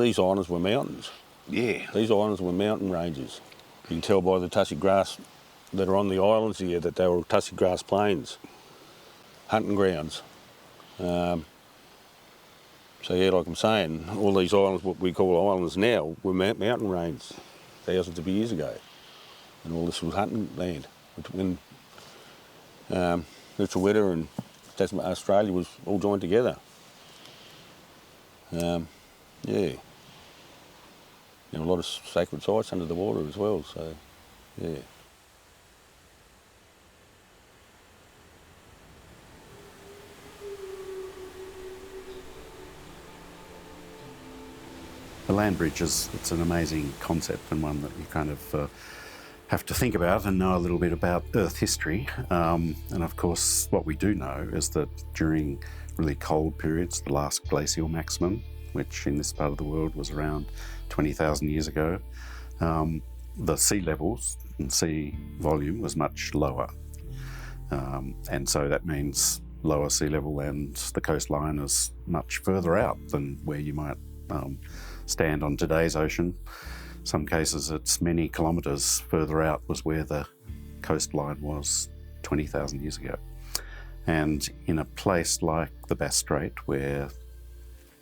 these islands were mountains. Yeah. These islands were mountain ranges. You can tell by the tussock grass that are on the islands here that they were tussock grass plains, hunting grounds. So yeah, like I'm saying, all these islands, what we call islands now, were mountain ranges thousands of years ago. And all this was hunting land. When Lutruwita and Australia was all joined together. Yeah. There were a lot of sacred sites under the water as well, so yeah. The land bridges, it's an amazing concept and one that you kind of have to think about and know a little bit about Earth history. And of course, what we do know is that during really cold periods, the last glacial maximum, which in this part of the world was around 20,000 years ago, the sea levels and sea volume was much lower. And so that means lower sea level and the coastline is much further out than where you might stand on today's ocean. Some cases it's many kilometres further out was where the coastline was 20,000 years ago. And in a place like the Bass Strait, where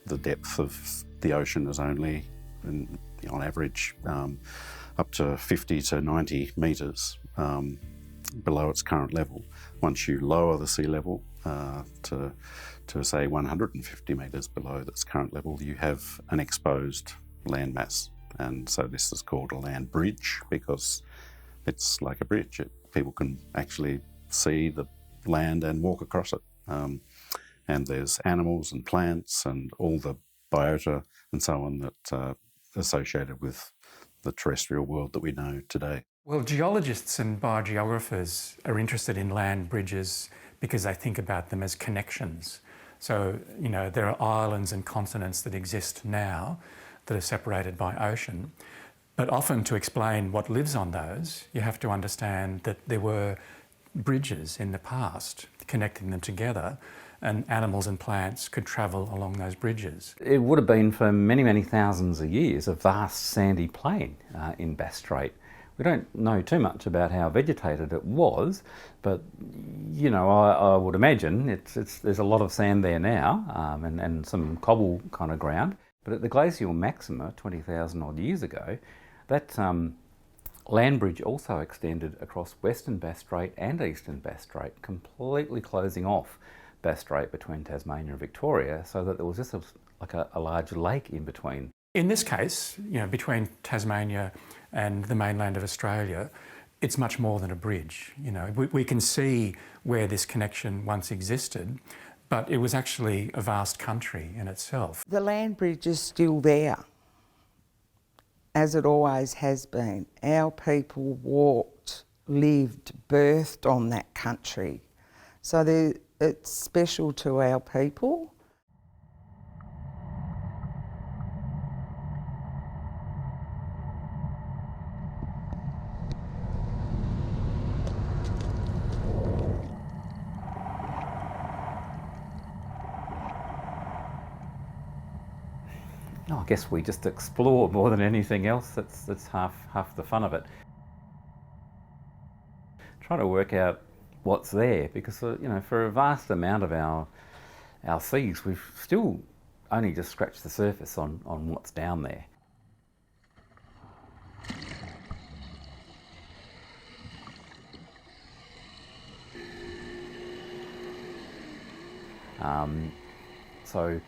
the depth of the ocean is only, on average, up to 50 to 90 metres below its current level. Once you lower the sea level to say 150 metres below its current level, you have an exposed landmass. And so this is called a land bridge because it's like a bridge. People can actually see the land and walk across it. And there's animals and plants and all the biota and so on that are associated with the terrestrial world that we know today. Well, geologists and biogeographers are interested in land bridges because they think about them as connections. So, there are islands and continents that exist now that are separated by ocean. But often to explain what lives on those, you have to understand that there were bridges in the past connecting them together, and animals and plants could travel along those bridges. It would have been for many, many thousands of years a vast sandy plain in Bass Strait. We don't know too much about how vegetated it was, but I would imagine there's a lot of sand there now and some cobble kind of ground. But at the glacial maxima 20,000 odd years ago, that land bridge also extended across western Bass Strait and eastern Bass Strait, completely closing off Bass Strait between Tasmania and Victoria, so that there was just a large lake in between. In this case, between Tasmania and the mainland of Australia, it's much more than a bridge. We can see where this connection once existed, but it was actually a vast country in itself. The land bridge is still there, as it always has been. Our people walked, lived, birthed on that country. So it's special to our people. I guess we just explore more than anything else. That's half the fun of it. Try to work out what's there, because for a vast amount of our seas, we've still only just scratched the surface on what's down there. So,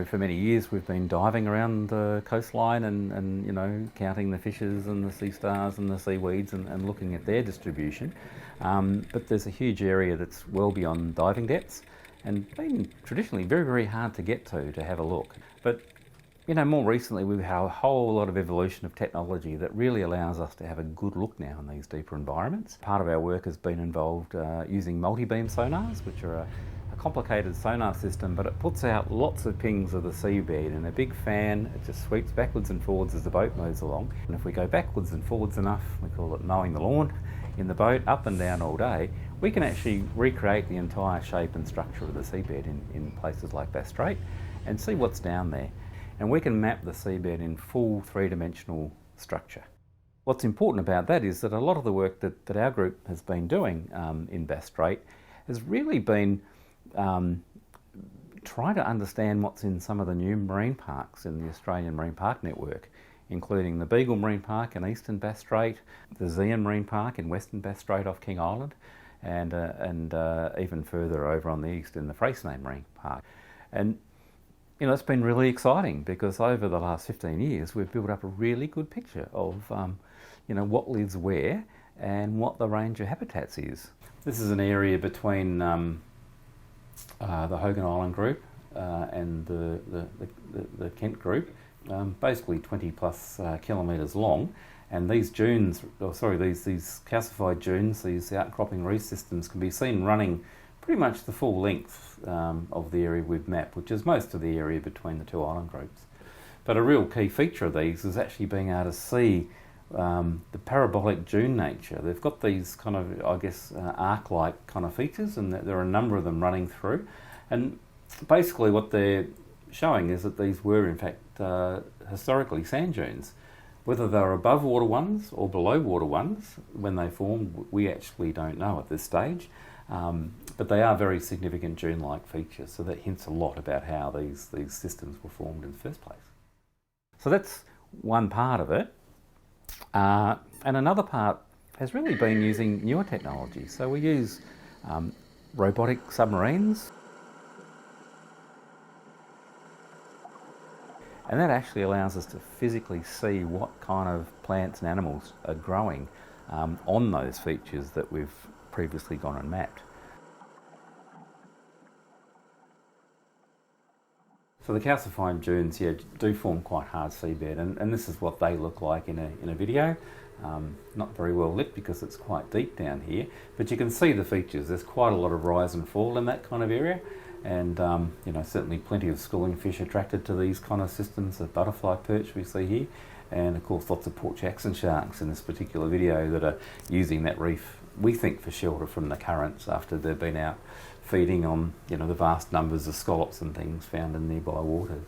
for many years we've been diving around the coastline and counting the fishes and the sea stars and the seaweeds and looking at their distribution. But there's a huge area that's well beyond diving depths and been traditionally very, very hard to get to have a look. But, more recently we've had a whole lot of evolution of technology that really allows us to have a good look now in these deeper environments. Part of our work has been involved using multi-beam sonars, which are a complicated sonar system, but it puts out lots of pings of the seabed in a big fan. It just sweeps backwards and forwards as the boat moves along. And if we go backwards and forwards enough, we call it mowing the lawn in the boat, up and down all day, we can actually recreate the entire shape and structure of the seabed in places like Bass Strait and see what's down there. and we can map the seabed in full three-dimensional structure. What's important about that is that a lot of the work that our group has been doing in Bass Strait has really been trying to understand what's in some of the new marine parks in the Australian Marine Park Network, including the Beagle Marine Park in eastern Bass Strait, the Zion Marine Park in western Bass Strait off King Island, and even further over on the east in the Freycinet Marine Park. And you know, it's been really exciting because over the last 15 years we've built up a really good picture of you know, what lives where and what the range of habitats is. This is an area between the Hogan Island group and the Kent group, basically 20 plus kilometres long, and these dunes, these calcified dunes, these outcropping reef systems can be seen running pretty much the full length of the area we've mapped, which is most of the area between the two island groups. But a real key feature of these is actually being able to see the parabolic dune nature. They've got these kind of, I guess, arc-like kind of features, and there are a number of them running through. And basically what they're showing is that these were in fact historically sand dunes. Whether they're above water ones or below water ones when they formed, we actually don't know at this stage. But they are very significant dune-like features, so that hints a lot about how these systems were formed in the first place. So that's one part of it. And another part has really been using newer technology. So we use robotic submarines. And that actually allows us to physically see what kind of plants and animals are growing on those features that we've previously gone and mapped. So the calcified dunes, do form quite hard seabed, and this is what they look like in a video. Not very well lit because it's quite deep down here, but you can see the features. There's quite a lot of rise and fall in that kind of area, and you know, certainly plenty of schooling fish attracted to these kind of systems. The butterfly perch we see here, and of course lots of Port Jackson sharks in this particular video that are using that reef, we think, for shelter from the currents after they've been out feeding on, you know, the vast numbers of scallops and things found in nearby waters.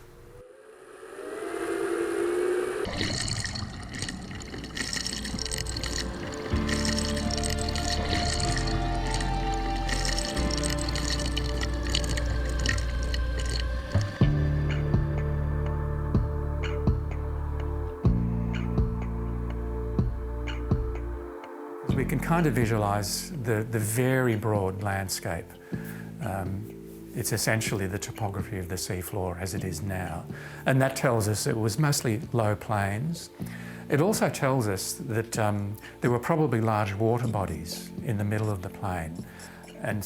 We can kind of visualise the very broad landscape. It's essentially the topography of the seafloor as it is now, and that tells us it was mostly low plains. It also tells us that there were probably large water bodies in the middle of the plain, and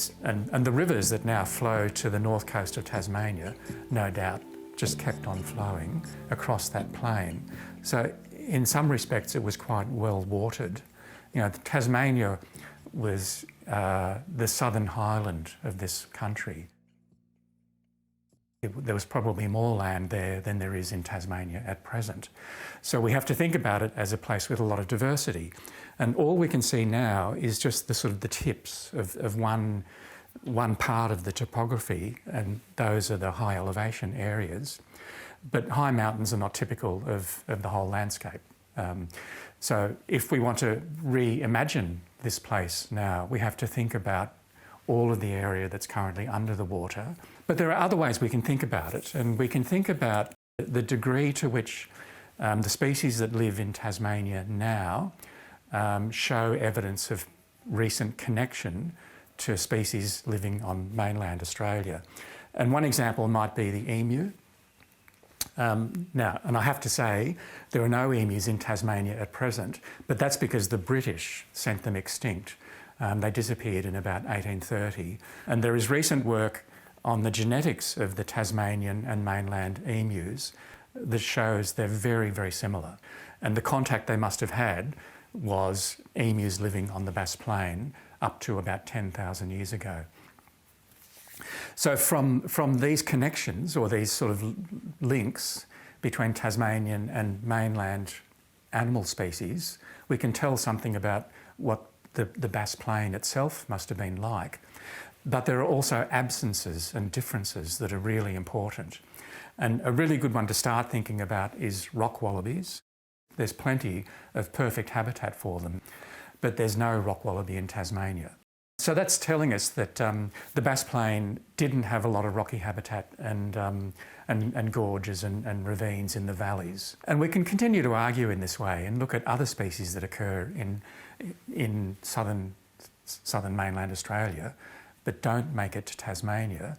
the rivers that now flow to the north coast of Tasmania, no doubt, just kept on flowing across that plain. So in some respects it was quite well watered. You know, Tasmania was the southern highland of this country. There was probably more land there than there is in Tasmania at present. So we have to think about it as a place with a lot of diversity. And all we can see now is just the sort of the tips of one part of the topography, and those are the high elevation areas. But high mountains are not typical of the whole landscape. So if we want to reimagine this place now, we have to think about all of the area that's currently under the water. But there are other ways we can think about it, and we can think about the degree to which the species that live in Tasmania now show evidence of recent connection to species living on mainland Australia. And one example might be the emu. Now, and I have to say, there are no emus in Tasmania at present, but that's because the British sent them extinct. They disappeared in about 1830. And there is recent work on the genetics of the Tasmanian and mainland emus that shows they're very, very similar. And the contact they must have had was emus living on the Bass Plain up to about 10,000 years ago. So from these connections, or these sort of links between Tasmanian and mainland animal species, we can tell something about what the Bass Plain itself must have been like. But there are also absences and differences that are really important. And a really good one to start thinking about is rock wallabies. There's plenty of perfect habitat for them, but there's no rock wallaby in Tasmania. So that's telling us that the Bass Plain didn't have a lot of rocky habitat and gorges and ravines in the valleys. And we can continue to argue in this way and look at other species that occur in southern mainland Australia but don't make it to Tasmania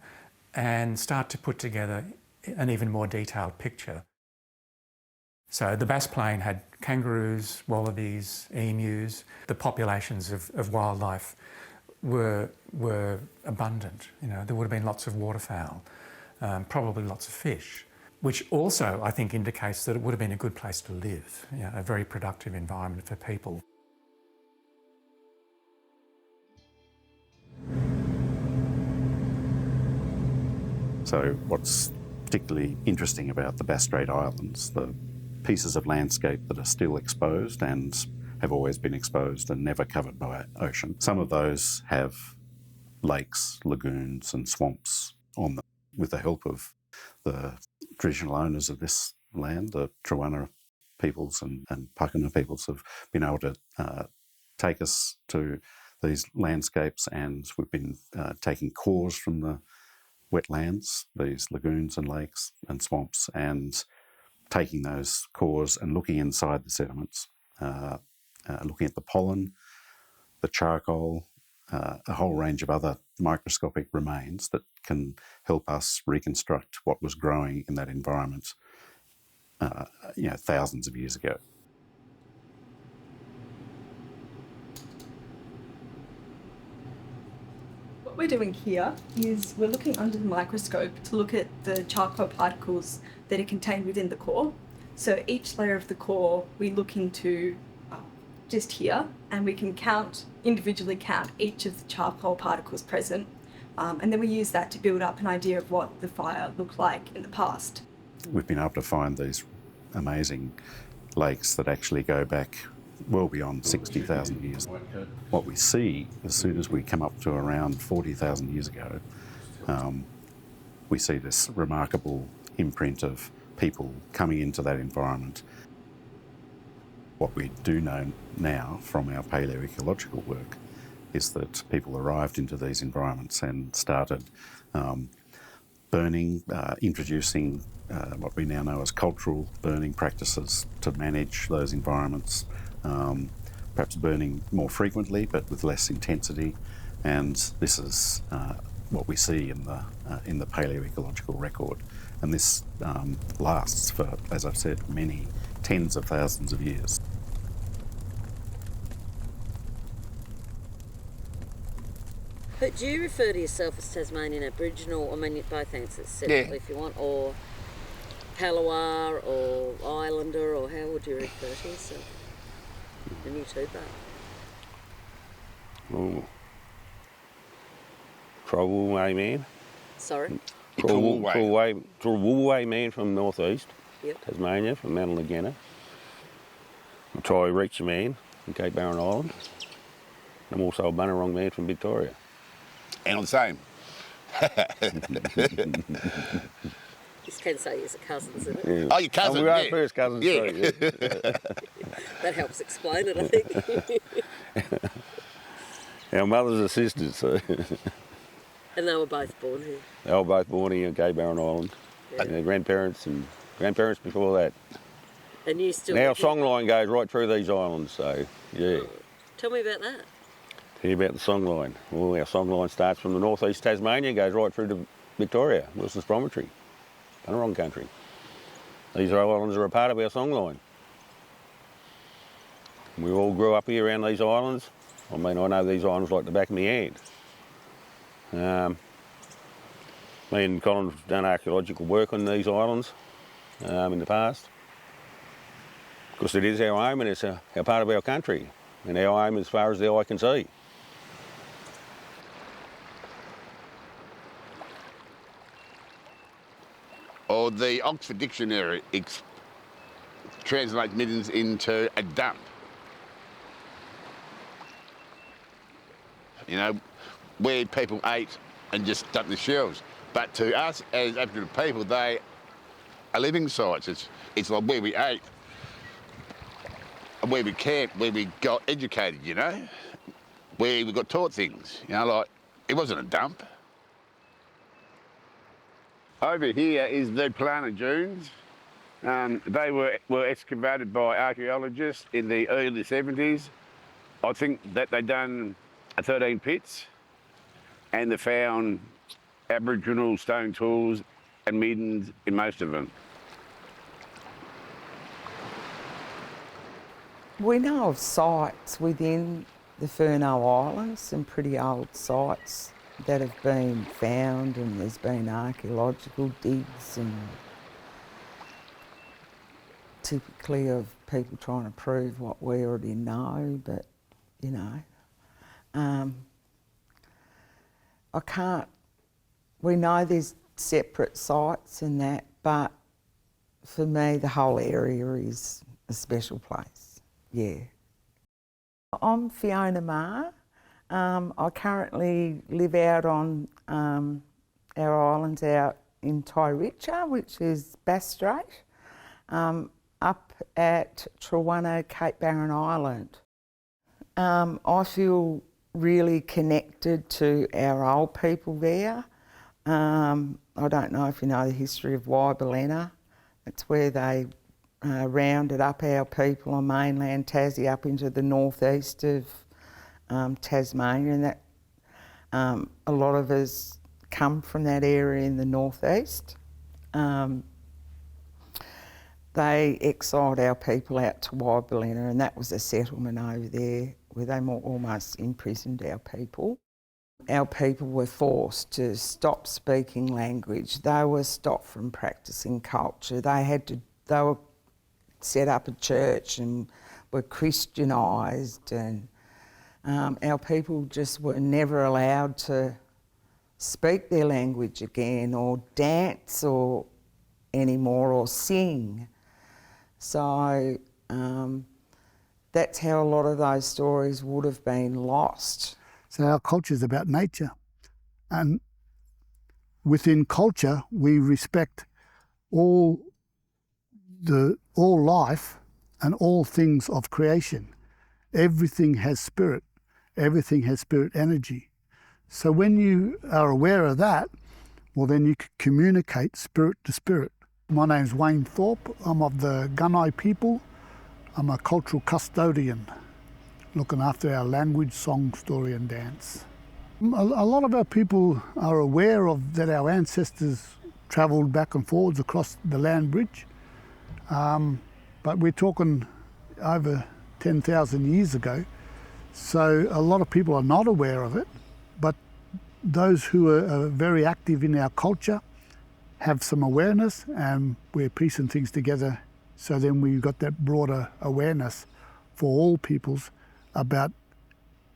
and start to put together an even more detailed picture. So the Bass Plain had kangaroos, wallabies, emus. The populations of wildlife were abundant. You know, there would have been lots of waterfowl, probably lots of fish, which also I think indicates that it would have been a good place to live, you know, a very productive environment for people. So what's particularly interesting about the Bass Strait Islands, the pieces of landscape that are still exposed and have always been exposed and never covered by ocean. Some of those have lakes, lagoons and swamps on them. With the help of the traditional owners of this land, the Lutruwita peoples and Pakana peoples have been able to take us to these landscapes, and we've been taking cores from the wetlands, these lagoons and lakes and swamps, and taking those cores and looking inside the sediments, looking at the pollen, the charcoal, a whole range of other microscopic remains that can help us reconstruct what was growing in that environment, thousands of years ago. What we're doing here is we're looking under the microscope to look at the charcoal particles that are contained within the core. So each layer of the core we look into just here, and we can individually count each of the charcoal particles present, and then we use that to build up an idea of what the fire looked like in the past. We've been able to find these amazing lakes that actually go back well beyond 60,000 years. What we see as soon as we come up to around 40,000 years ago, we see this remarkable imprint of people coming into that environment. What we do know now from our paleoecological work is that people arrived into these environments and started burning, introducing what we now know as cultural burning practices to manage those environments, perhaps burning more frequently but with less intensity. And this is what we see in the paleoecological record. And this lasts for, as I've said, many tens of thousands of years. But do you refer to yourself as Tasmanian Aboriginal? I mean, you both answer separately if you want, or Palawa, or Islander, or how would you refer to yourself? And you too, Bart. Oh. Trawulway man. Sorry? Trawulway man from northeast, Yep. Tasmania, from Mount Legena. I'm a treacherous man from Cape Barren Island. I'm also a Bunurong man from Victoria. And I'm the same. You can say you're cousins, isn't it? Yeah. Oh, your cousin, we are yeah. first cousins Yeah. too. Yeah. That helps explain it, I think. Our mothers are sisters, so And they were both born here. they were both born here in Cape Barren Island. Yeah. Their grandparents and grandparents before that. And you still... And our songline goes right through these islands, so yeah. Oh, tell me about that. Tell you about the songline. Well, our songline starts from the northeast Tasmania, goes right through to Victoria, Wilson's Promontory, Bunurong country. These islands are a part of our songline. We all grew up here around these islands. I mean, I know these islands like the back of my hand. Me and Colin have done archaeological work on these islands in the past. Because it is our home and it's a part of our country. And our home as far as the eye can see. Or the Oxford Dictionary translates middens into a dump. You know, where people ate and just dumped the shells. But to us as Aboriginal people, they are living sites. It's like where we ate, where we camped, where we got educated, you know, where we got taught things, you know, like it wasn't a dump. Over here is the planet dunes. They were excavated by archaeologists in the early 70s. I think that they done 13 pits and they found Aboriginal stone tools and middens in most of them. We know of sites within the Furneaux Islands, some pretty old sites that have been found, and there's been archaeological digs and typically of people trying to prove what we already know, but you know, we know there's separate sites and that, but for me the whole area is a special place, yeah. I'm Fiona Marr. I currently live out on our islands out in Notoriously, which is Bass Strait, up at Lutruwita, Cape Barren Island. I feel really connected to our old people there. I don't know if you know the history of Waibelena. It's where they rounded up our people on mainland Tassie up into the northeast of Tasmania, and that a lot of us come from that area in the northeast. They exiled our people out to Waibelena, and that was a settlement over there where they almost imprisoned our people. Our people were forced to stop speaking language. They were stopped from practicing culture. They were set up a church and were Christianised, and our people just were never allowed to speak their language again or dance or anymore or sing. So that's how a lot of those stories would have been lost. So our culture is about nature, and within culture we respect all life and all things of creation. Everything has spirit, everything has spirit energy. So when you are aware of that, well then you can communicate spirit to spirit. My name's Wayne Thorpe. I'm of the Gunai people. I'm a cultural custodian, looking after our language, song, story and dance. A lot of our people are aware of that our ancestors travelled back and forwards across the land bridge, but we're talking over 10,000 years ago, so a lot of people are not aware of it, but those who are very active in our culture have some awareness, and we're piecing things together, so then we've got that broader awareness for all peoples about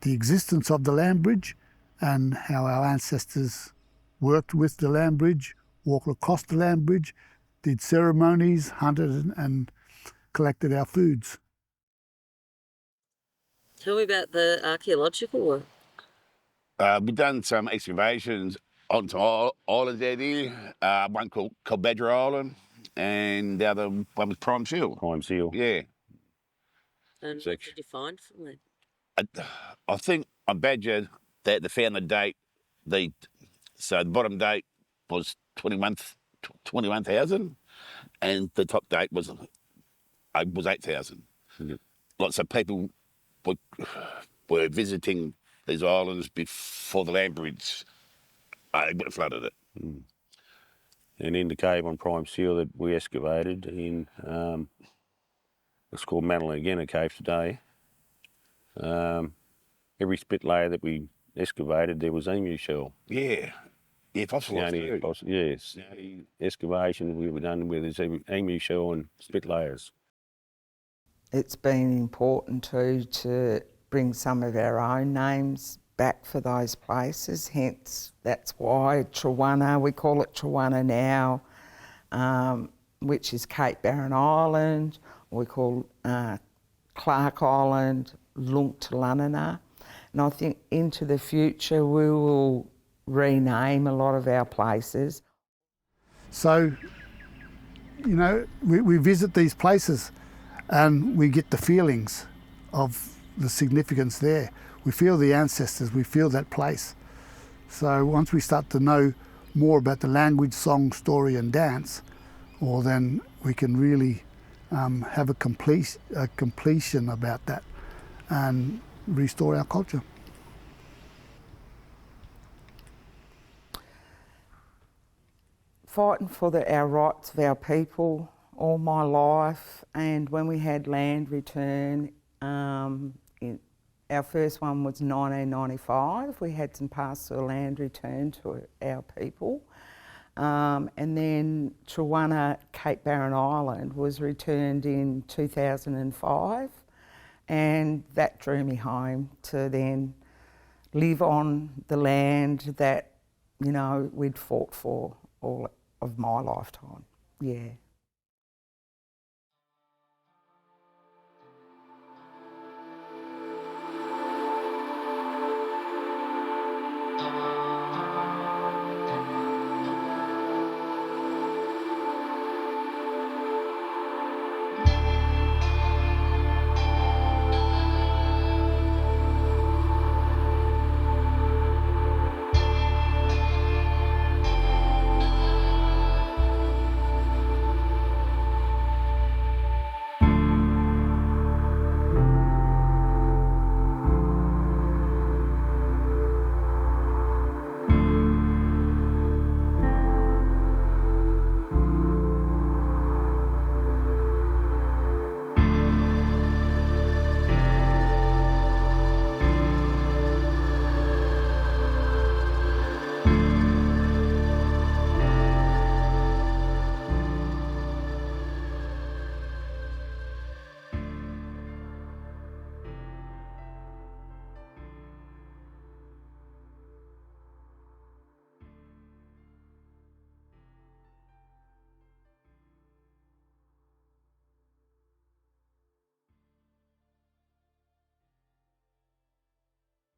the existence of the land bridge and how our ancestors worked with the land bridge, walked across the land bridge, did ceremonies, hunted and collected our foods. Tell me about the archaeological work. We've done some excavations onto islands out here, one called Badger Island, and the other one was Prime Seal. Prime Seal. Yeah. And what did you find from that? I think on Badger that they found the date. So the bottom date was 21,000, and the top date was 8,000. Mm-hmm. Lots of people were visiting these islands before the land bridge flooded it. Mm. And in the cave on Prime Seal that we excavated in, it's called Madalena Cave today. Every spit layer that we excavated, there was emu shell. Yeah, fossilised too. Yes, the only excavation we were done with is emu shell and spit layers. It's been important too to bring some of our own names back for those places, hence that's why Lutruwita, we call it Lutruwita now, which is Cape Barren Island. We call Clark Island Lutruwita, And I think into the future we will rename a lot of our places. So, you know, we visit these places and we get the feelings of the significance there. We feel the ancestors, we feel that place. So once we start to know more about the language, song, story and dance, well then we can really have a completion about that and restore our culture. Fighting for our rights of our people all my life, and when we had land return, our first one was 1995. We had some parcel of land returned to our people. And then Lutruwita, Cape Barren Island was returned in 2005, and that drew me home to then live on the land that, you know, we'd fought for all of my lifetime. Yeah.